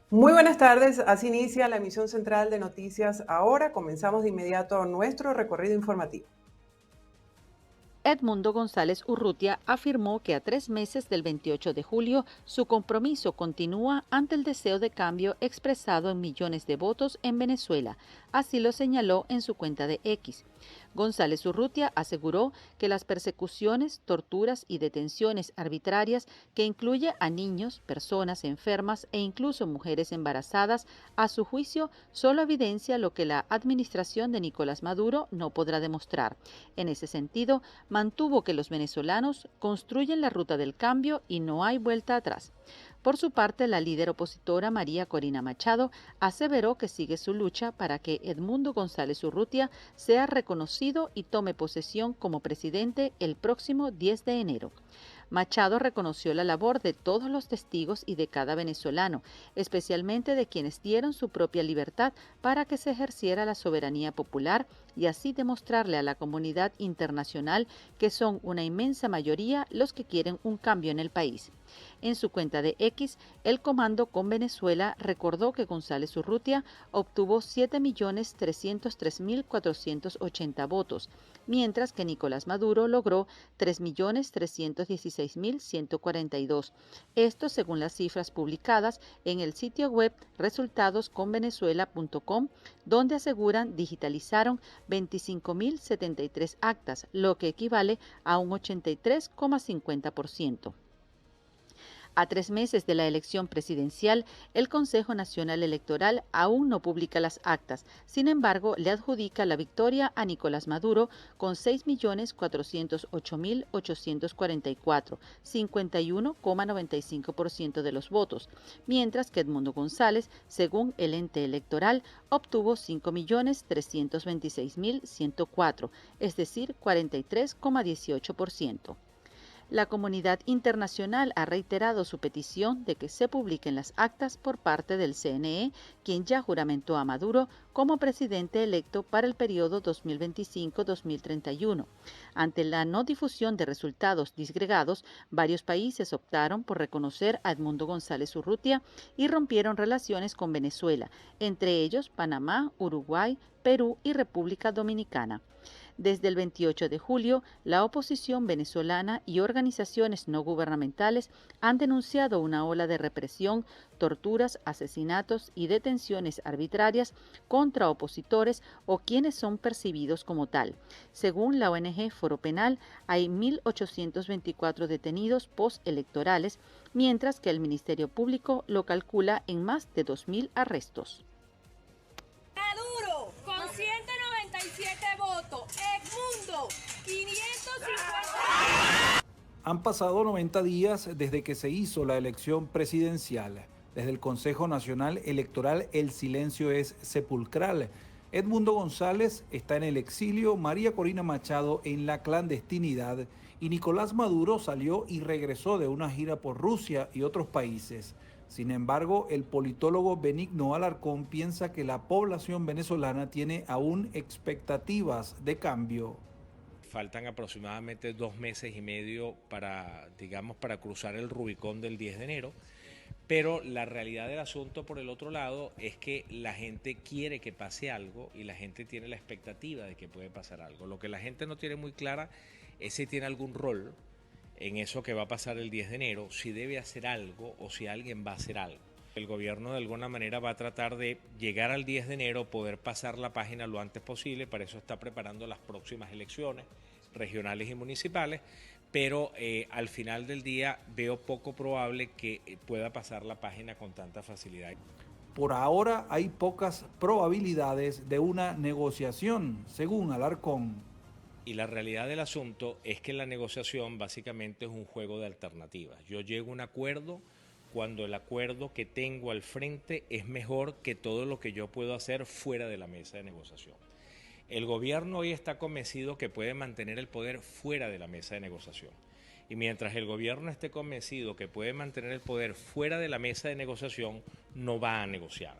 Muy buenas tardes, así inicia la emisión central de Noticias Ahora. Comenzamos de inmediato nuestro recorrido informativo. Edmundo González Urrutia afirmó que a 3 meses del 28 de julio su compromiso continúa ante el deseo de cambio expresado en millones de votos en Venezuela. Así lo señaló en su cuenta de X. González Urrutia aseguró que las persecuciones, torturas y detenciones arbitrarias que incluye a niños, personas enfermas e incluso mujeres embarazadas, a su juicio, solo evidencia lo que la administración de Nicolás Maduro no podrá demostrar. En ese sentido, mantuvo que los venezolanos construyen la ruta del cambio y no hay vuelta atrás. Por su parte, la líder opositora María Corina Machado aseveró que sigue su lucha para que Edmundo González Urrutia sea reconocido y tome posesión como presidente el próximo 10 de enero. Machado reconoció la labor de todos los testigos y de cada venezolano, especialmente de quienes dieron su propia libertad para que se ejerciera la soberanía popular y así demostrarle a la comunidad internacional que son una inmensa mayoría los que quieren un cambio en el país. En su cuenta de X, el Comando con Venezuela recordó que González Urrutia obtuvo 7.303.480 votos, mientras que Nicolás Maduro logró 3.316.142. Esto según las cifras publicadas en el sitio web resultadosconvenezuela.com, donde aseguran digitalizaron 25.073 actas, lo que equivale a un 83,50%. A 3 meses de la elección presidencial, el Consejo Nacional Electoral aún no publica las actas. Sin embargo, le adjudica la victoria a Nicolás Maduro con 6.408.844, 51,95% de los votos, mientras que Edmundo González, según el ente electoral, obtuvo 5.326.104, es decir, 43,18%. La comunidad internacional ha reiterado su petición de que se publiquen las actas por parte del CNE, quien ya juramentó a Maduro como presidente electo para el periodo 2025-2031. Ante la no difusión de resultados disgregados, varios países optaron por reconocer a Edmundo González Urrutia y rompieron relaciones con Venezuela, entre ellos Panamá, Uruguay, Perú y República Dominicana. Desde el 28 de julio, la oposición venezolana y organizaciones no gubernamentales han denunciado una ola de represión, torturas, asesinatos y detenciones arbitrarias contra opositores o quienes son percibidos como tal. Según la ONG Foro Penal, hay 1.824 detenidos postelectorales, mientras que el Ministerio Público lo calcula en más de 2.000 arrestos. Maduro con 197 votos. Edmundo 550. Han pasado 90 días desde que se hizo la elección presidencial. Desde el Consejo Nacional Electoral el silencio es sepulcral. Edmundo González está en el exilio, María Corina Machado en la clandestinidad y Nicolás Maduro salió y regresó de una gira por Rusia y otros países. Sin embargo, el politólogo Benigno Alarcón piensa que la población venezolana tiene aún expectativas de cambio. Faltan aproximadamente 2 meses y medio para, digamos, para cruzar el Rubicón del 10 de enero. Pero la realidad del asunto, por el otro lado, es que la gente quiere que pase algo y la gente tiene la expectativa de que puede pasar algo. Lo que la gente no tiene muy clara es si tiene algún rol en eso que va a pasar el 10 de enero, si debe hacer algo o si alguien va a hacer algo. El gobierno de alguna manera va a tratar de llegar al 10 de enero, poder pasar la página lo antes posible, para eso está preparando las próximas elecciones regionales y municipales, pero al final del día veo poco probable que pueda pasar la página con tanta facilidad. Por ahora hay pocas probabilidades de una negociación, según Alarcón. Y la realidad del asunto es que la negociación básicamente es un juego de alternativas. Yo llego a un acuerdo cuando el acuerdo que tengo al frente es mejor que todo lo que yo puedo hacer fuera de la mesa de negociación. El gobierno hoy está convencido que puede mantener el poder fuera de la mesa de negociación. Y mientras el gobierno esté convencido que puede mantener el poder fuera de la mesa de negociación, no va a negociar.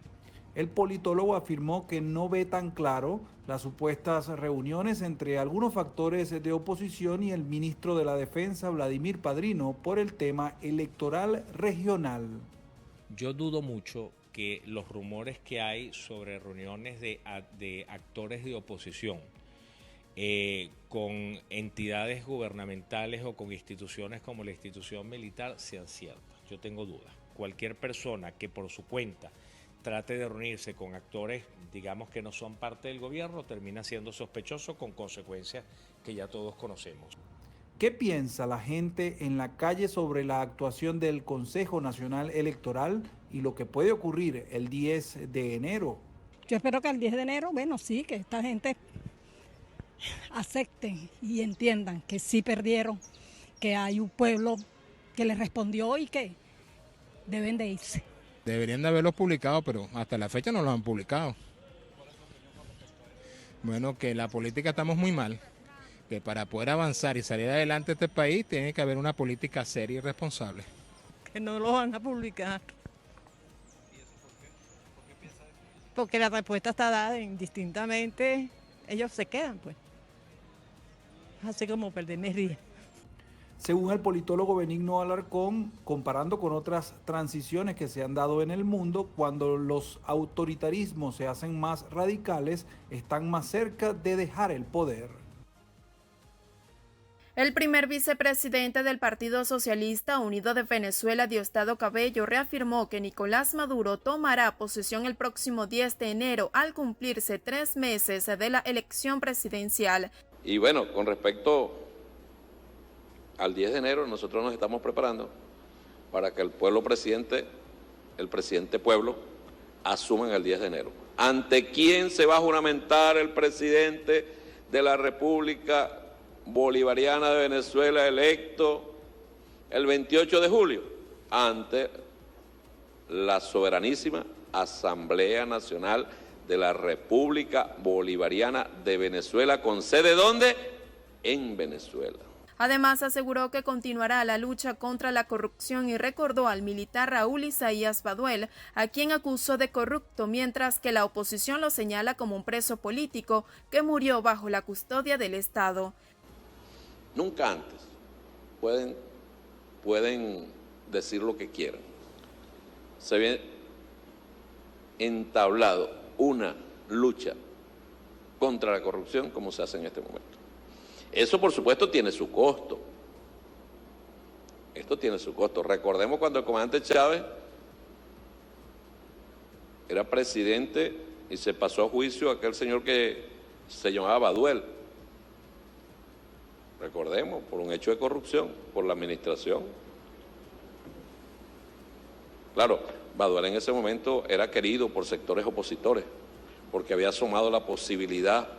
El politólogo afirmó que no ve tan claro las supuestas reuniones entre algunos factores de oposición y el ministro de la Defensa, Vladimir Padrino, por el tema electoral regional. Yo dudo mucho que los rumores que hay sobre reuniones de actores de oposición con entidades gubernamentales o con instituciones como la institución militar sean ciertas. Yo tengo dudas. Cualquier persona que por su cuenta trate de reunirse con actores, digamos, que no son parte del gobierno, termina siendo sospechoso con consecuencias que ya todos conocemos. ¿Qué piensa la gente en la calle sobre la actuación del Consejo Nacional Electoral y lo que puede ocurrir el 10 de enero? Yo espero que el 10 de enero, bueno, sí, que esta gente acepten y entiendan que sí perdieron, que hay un pueblo que les respondió y que deben de irse. Deberían de haberlos publicado, pero hasta la fecha no los han publicado. Bueno, que la política estamos muy mal, que para poder avanzar y salir adelante este país tiene que haber una política seria y responsable. Que no los van a publicar. Porque la respuesta está dada indistintamente, ellos se quedan, pues. Así como perder energía. Según el politólogo Benigno Alarcón, comparando con otras transiciones que se han dado en el mundo, cuando los autoritarismos se hacen más radicales, están más cerca de dejar el poder. El primer vicepresidente del Partido Socialista Unido de Venezuela, Diosdado Cabello, reafirmó que Nicolás Maduro tomará posesión el próximo 10 de enero al cumplirse 3 meses de la elección presidencial. Y bueno, con respecto al 10 de enero, nosotros nos estamos preparando para que el presidente pueblo, asuman el 10 de enero. ¿Ante quién se va a juramentar el presidente de la República Bolivariana de Venezuela electo el 28 de julio? Ante la soberanísima Asamblea Nacional de la República Bolivariana de Venezuela, ¿con sede dónde? En Venezuela. Además, aseguró que continuará la lucha contra la corrupción y recordó al militar Raúl Isaías Baduel, a quien acusó de corrupto, mientras que la oposición lo señala como un preso político que murió bajo la custodia del Estado. Nunca antes pueden decir lo que quieran. Se había entablado una lucha contra la corrupción como se hace en este momento. Eso, por supuesto, tiene su costo. Esto tiene su costo. Recordemos cuando el comandante Chávez era presidente y se pasó a juicio a aquel señor que se llamaba Baduel. Recordemos, por un hecho de corrupción, por la administración. Claro, Baduel en ese momento era querido por sectores opositores, porque había asomado la posibilidad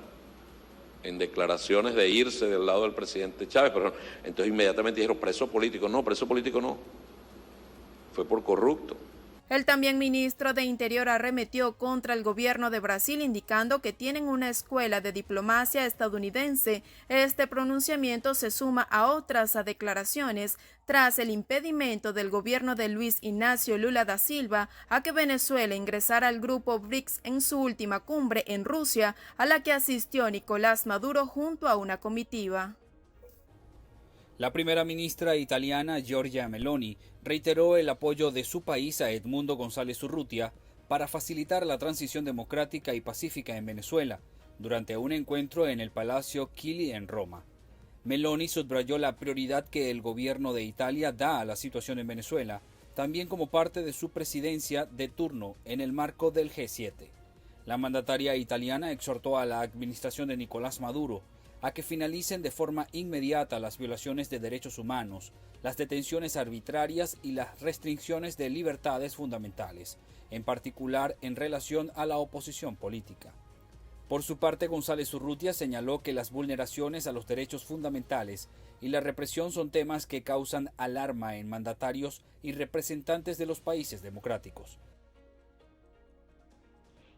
en declaraciones de irse del lado del presidente Chávez, pero entonces inmediatamente dijeron preso político. No, preso político no, fue por corrupto. El también ministro de Interior arremetió contra el gobierno de Brasil, indicando que tienen una escuela de diplomacia estadounidense. Este pronunciamiento se suma a otras declaraciones tras el impedimento del gobierno de Luis Ignacio Lula da Silva a que Venezuela ingresara al grupo BRICS en su última cumbre en Rusia, a la que asistió Nicolás Maduro junto a una comitiva. La primera ministra italiana Giorgia Meloni reiteró el apoyo de su país a Edmundo González Urrutia para facilitar la transición democrática y pacífica en Venezuela durante un encuentro en el Palacio Chigi en Roma. Meloni subrayó la prioridad que el gobierno de Italia da a la situación en Venezuela, también como parte de su presidencia de turno en el marco del G7. La mandataria italiana exhortó a la administración de Nicolás Maduro a que finalicen de forma inmediata las violaciones de derechos humanos, las detenciones arbitrarias y las restricciones de libertades fundamentales, en particular en relación a la oposición política. Por su parte, González Urrutia señaló que las vulneraciones a los derechos fundamentales y la represión son temas que causan alarma en mandatarios y representantes de los países democráticos.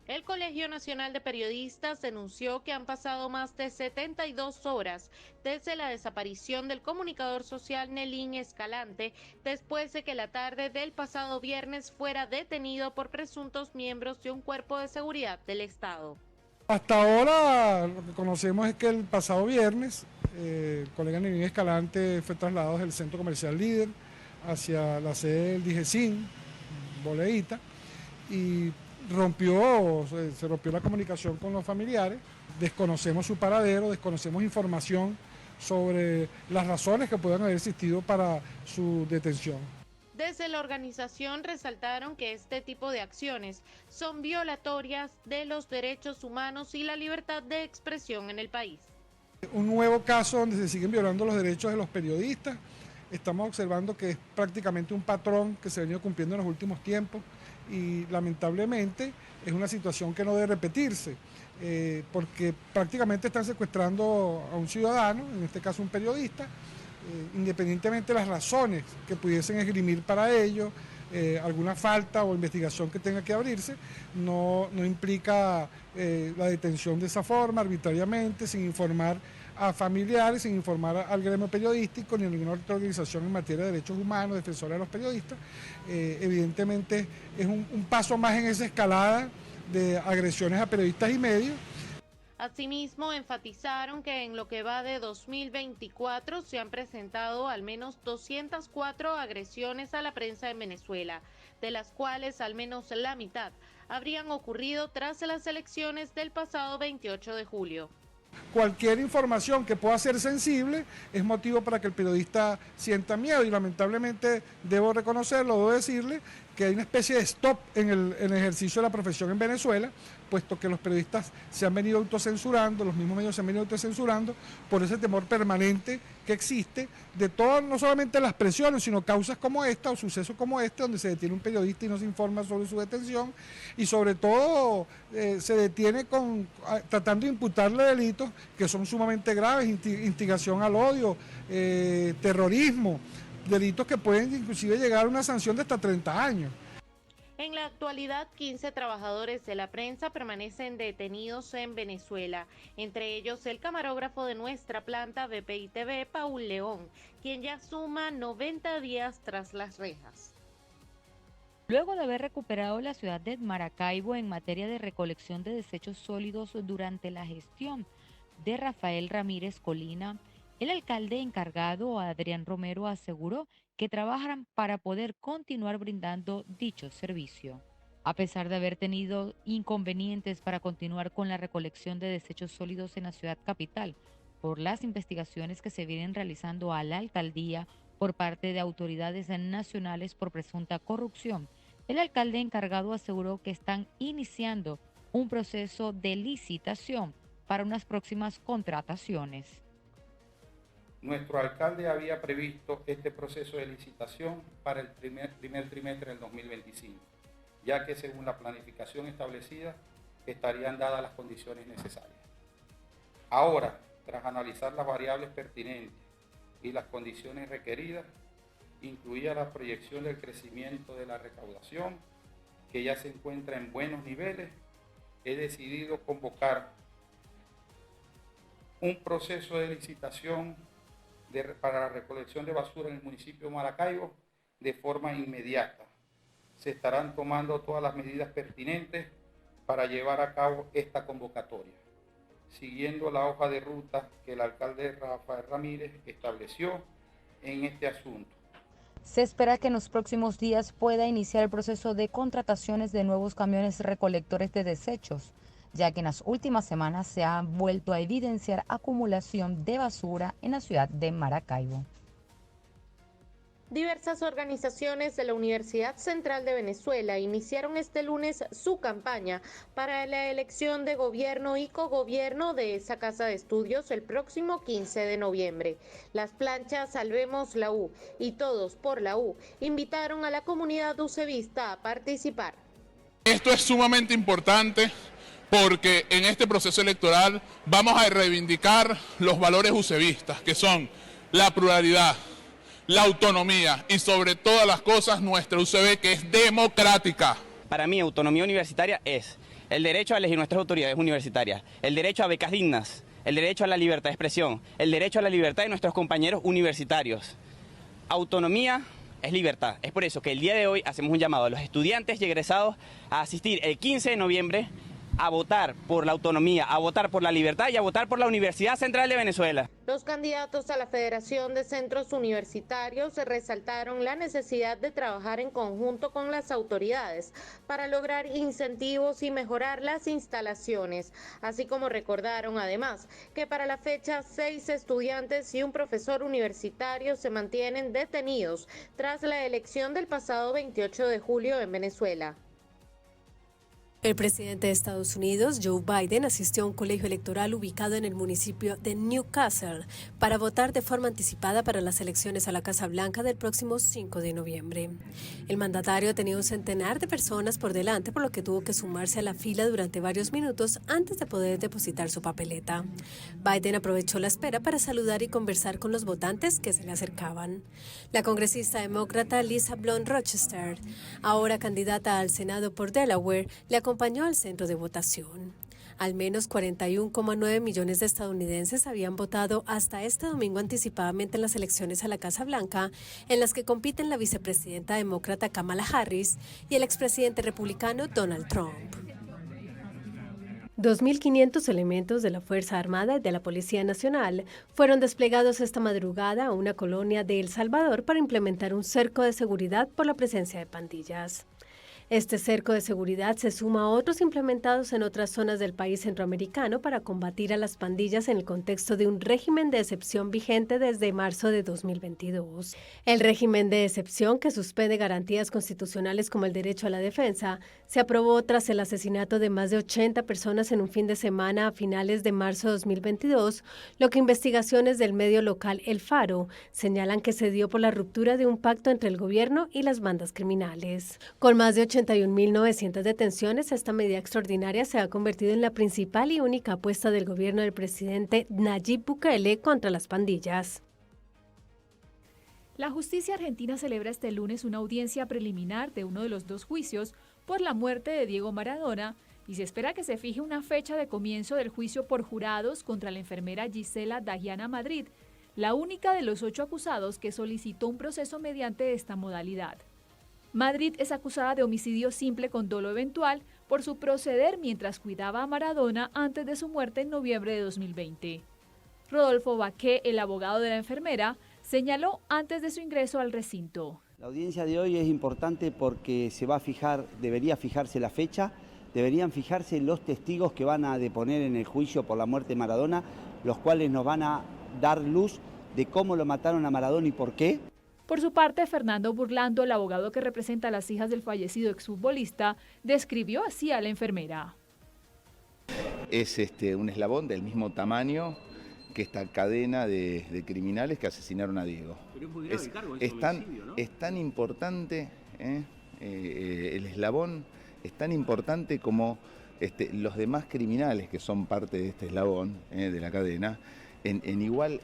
El Colegio Nacional de Periodistas denunció que han pasado más de 72 horas desde la desaparición del comunicador social Nelín Escalante, después de que la tarde del pasado viernes fuera detenido por presuntos miembros de un cuerpo de seguridad del Estado. Hasta ahora lo que conocemos es que el pasado viernes el colega Nelín Escalante fue trasladado desde el Centro Comercial Líder hacia la sede del DIGESIN, Boleíta, y se rompió la comunicación con los familiares. Desconocemos su paradero, desconocemos información sobre las razones que puedan haber existido para su detención. Desde la organización resaltaron que este tipo de acciones son violatorias de los derechos humanos y la libertad de expresión en el país. Un nuevo caso donde se siguen violando los derechos de los periodistas. Estamos observando que es prácticamente un patrón que se ha venido cumpliendo en los últimos tiempos y lamentablemente es una situación que no debe repetirse, porque prácticamente están secuestrando a un ciudadano, en este caso un periodista, independientemente de las razones que pudiesen esgrimir para ello, alguna falta o investigación que tenga que abrirse, no implica la detención de esa forma, arbitrariamente, sin informar a familiares, sin informar al gremio periodístico ni a ninguna otra organización en materia de derechos humanos, defensora de los periodistas. Evidentemente es un paso más en esa escalada de agresiones a periodistas y medios. Asimismo, enfatizaron que en lo que va de 2024 se han presentado al menos 204 agresiones a la prensa en Venezuela, de las cuales al menos la mitad habrían ocurrido tras las elecciones del pasado 28 de julio. Cualquier información que pueda ser sensible es motivo para que el periodista sienta miedo y lamentablemente debo reconocerlo, debo decirle que hay una especie de stop en el ejercicio de la profesión en Venezuela, puesto que los periodistas se han venido autocensurando, los mismos medios se han venido autocensurando por ese temor permanente que existe de todo, no solamente las presiones, sino causas como esta o sucesos como este, donde se detiene un periodista y no se informa sobre su detención y sobre todo se detiene tratando de imputarle delitos que son sumamente graves, instigación al odio, terrorismo, delitos que pueden inclusive llegar a una sanción de hasta 30 años. En la actualidad, 15 trabajadores de la prensa permanecen detenidos en Venezuela, entre ellos el camarógrafo de nuestra planta BPI TV, Paul León, quien ya suma 90 días tras las rejas. Luego de haber recuperado la ciudad de Maracaibo en materia de recolección de desechos sólidos durante la gestión de Rafael Ramírez Colina, el alcalde encargado, Adrián Romero, aseguró que trabajan para poder continuar brindando dicho servicio. A pesar de haber tenido inconvenientes para continuar con la recolección de desechos sólidos en la ciudad capital, por las investigaciones que se vienen realizando a la alcaldía por parte de autoridades nacionales por presunta corrupción, el alcalde encargado aseguró que están iniciando un proceso de licitación para unas próximas contrataciones. Nuestro alcalde había previsto este proceso de licitación para el primer trimestre del 2025, ya que según la planificación establecida estarían dadas las condiciones necesarias. Ahora, tras analizar las variables pertinentes y las condiciones requeridas, incluida la proyección del crecimiento de la recaudación, que ya se encuentra en buenos niveles, he decidido convocar un proceso de licitación para la recolección de basura en el municipio de Maracaibo de forma inmediata. Se estarán tomando todas las medidas pertinentes para llevar a cabo esta convocatoria, siguiendo la hoja de ruta que el alcalde Rafael Ramírez estableció en este asunto. Se espera que en los próximos días pueda iniciar el proceso de contrataciones de nuevos camiones recolectores de desechos, ya que en las últimas semanas se ha vuelto a evidenciar acumulación de basura en la ciudad de Maracaibo. Diversas organizaciones de la Universidad Central de Venezuela iniciaron este lunes su campaña para la elección de gobierno y cogobierno de esa casa de estudios el próximo 15 de noviembre. Las planchas Salvemos la U y Todos por la U invitaron a la comunidad ucevista a participar. Esto es sumamente importante porque en este proceso electoral vamos a reivindicar los valores ucevistas, que son la pluralidad, la autonomía y sobre todas las cosas nuestra UCB, que es democrática. Para mí, autonomía universitaria es el derecho a elegir nuestras autoridades universitarias, el derecho a becas dignas, el derecho a la libertad de expresión, el derecho a la libertad de nuestros compañeros universitarios. Autonomía es libertad. Es por eso que el día de hoy hacemos un llamado a los estudiantes y egresados a asistir el 15 de noviembre a votar por la autonomía, a votar por la libertad y a votar por la Universidad Central de Venezuela. Los candidatos a la Federación de Centros Universitarios resaltaron la necesidad de trabajar en conjunto con las autoridades para lograr incentivos y mejorar las instalaciones, así como recordaron además que para la fecha 6 estudiantes y un profesor universitario se mantienen detenidos tras la elección del pasado 28 de julio en Venezuela. El presidente de Estados Unidos, Joe Biden, asistió a un colegio electoral ubicado en el municipio de Newcastle para votar de forma anticipada para las elecciones a la Casa Blanca del próximo 5 de noviembre. El mandatario tenía un centenar de personas por delante, por lo que tuvo que sumarse a la fila durante varios minutos antes de poder depositar su papeleta. Biden aprovechó la espera para saludar y conversar con los votantes que se le acercaban. La congresista demócrata Lisa Blunt Rochester, ahora candidata al Senado por Delaware, le acompañó al centro de votación. Al menos 41,9 millones de estadounidenses habían votado hasta este domingo anticipadamente en las elecciones a la Casa Blanca, en las que compiten la vicepresidenta demócrata Kamala Harris y el expresidente republicano Donald Trump. 2.500 elementos de la Fuerza Armada y de la Policía Nacional fueron desplegados esta madrugada a una colonia de El Salvador para implementar un cerco de seguridad por la presencia de pandillas. Este cerco de seguridad se suma a otros implementados en otras zonas del país centroamericano para combatir a las pandillas en el contexto de un régimen de excepción vigente desde marzo de 2022. El régimen de excepción, que suspende garantías constitucionales como el derecho a la defensa, se aprobó tras el asesinato de más de 80 personas en un fin de semana a finales de marzo de 2022, lo que investigaciones del medio local El Faro señalan que se dio por la ruptura de un pacto entre el gobierno y las bandas criminales. Con más de 81.900 detenciones, esta medida extraordinaria se ha convertido en la principal y única apuesta del gobierno del presidente Nayib Bukele contra las pandillas. La justicia argentina celebra este lunes una audiencia preliminar de uno de los dos juicios por la muerte de Diego Maradona y se espera que se fije una fecha de comienzo del juicio por jurados contra la enfermera Gisela Dagiana Madrid, la única de los 8 acusados que solicitó un proceso mediante esta modalidad. Madrid es acusada de homicidio simple con dolo eventual por su proceder mientras cuidaba a Maradona antes de su muerte en noviembre de 2020. Rodolfo Baqué, el abogado de la enfermera, señaló antes de su ingreso al recinto. La audiencia de hoy es importante porque debería fijarse la fecha, deberían fijarse los testigos que van a deponer en el juicio por la muerte de Maradona, los cuales nos van a dar luz de cómo lo mataron a Maradona y por qué. Por su parte, Fernando Burlando, el abogado que representa a las hijas del fallecido exfutbolista, describió así a la enfermera. Es un eslabón del mismo tamaño que esta cadena de criminales que asesinaron a Diego. Pero es muy grave el cargo, ¿no? Es tan importante, el eslabón es tan importante como los demás criminales que son parte de este eslabón de la cadena, en igual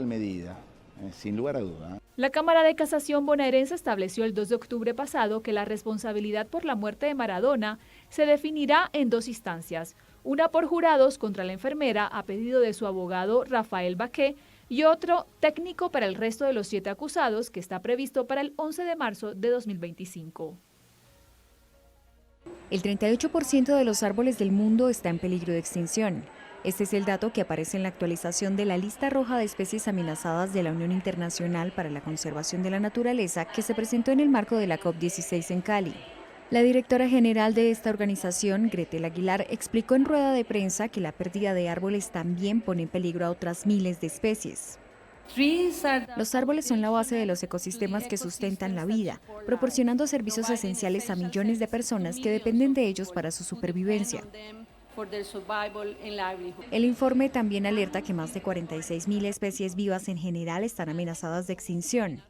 medida. Sin lugar a duda. La Cámara de Casación bonaerense estableció el 2 de octubre pasado que la responsabilidad por la muerte de Maradona se definirá en 2 instancias, una por jurados contra la enfermera a pedido de su abogado Rafael Baqué y otro técnico para el resto de los 7 acusados que está previsto para el 11 de marzo de 2025. El 38% de los árboles del mundo está en peligro de extinción. Este es el dato que aparece en la actualización de la lista roja de especies amenazadas de la Unión Internacional para la Conservación de la Naturaleza que se presentó en el marco de la COP16 en Cali. La directora general de esta organización, Gretel Aguilar, explicó en rueda de prensa que la pérdida de árboles también pone en peligro a otras miles de especies. Los árboles son la base de los ecosistemas que sustentan la vida, proporcionando servicios esenciales a millones de personas que dependen de ellos para su supervivencia. El informe también alerta que más de 46.000 especies vivas en general están amenazadas de extinción.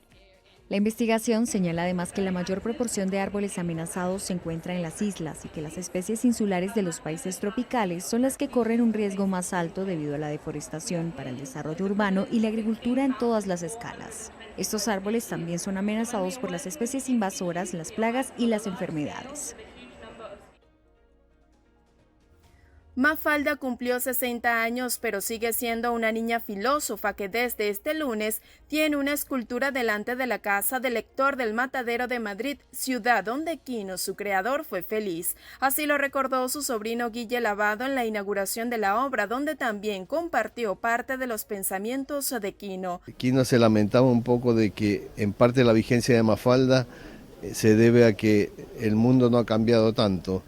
La investigación señala además que la mayor proporción de árboles amenazados se encuentra en las islas y que las especies insulares de los países tropicales son las que corren un riesgo más alto debido a la deforestación para el desarrollo urbano y la agricultura en todas las escalas. Estos árboles también son amenazados por las especies invasoras, las plagas y las enfermedades. Mafalda cumplió 60 años, pero sigue siendo una niña filósofa que desde este lunes tiene una escultura delante de la casa del lector del Matadero de Madrid, ciudad donde Quino, su creador, fue feliz. Así lo recordó su sobrino Guille Lavado en la inauguración de la obra, donde también compartió parte de los pensamientos de Quino. Quino se lamentaba un poco de que en parte la vigencia de Mafalda se debe a que el mundo no ha cambiado tanto.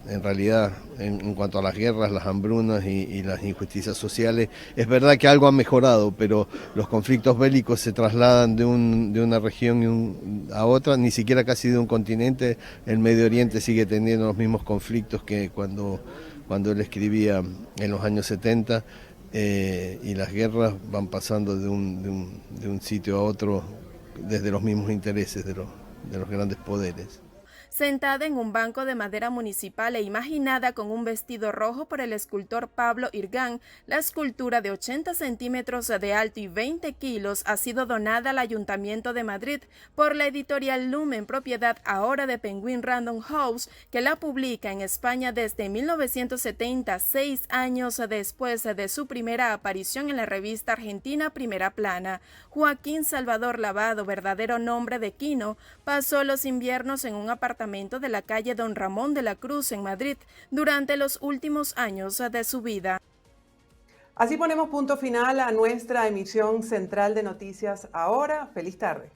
En realidad, en cuanto a las guerras, las hambrunas y las injusticias sociales, es verdad que algo ha mejorado, pero los conflictos bélicos se trasladan de una región a otra, ni siquiera casi de un continente. El Medio Oriente sigue teniendo los mismos conflictos que cuando él escribía en los años 70, y las guerras van pasando de un sitio a otro desde los mismos intereses de los grandes poderes. Sentada en un banco de madera municipal e imaginada con un vestido rojo por el escultor Pablo Irgán, la escultura de 80 centímetros de alto y 20 kilos ha sido donada al Ayuntamiento de Madrid por la editorial Lumen, propiedad ahora de Penguin Random House, que la publica en España desde 1970, 6 años después de su primera aparición en la revista argentina Primera Plana. Joaquín Salvador Lavado, verdadero nombre de Quino, pasó los inviernos en un apartamento de la calle Don Ramón de la Cruz en Madrid durante los últimos años de su vida. Así ponemos punto final a nuestra emisión central de Noticias Ahora. Feliz tarde.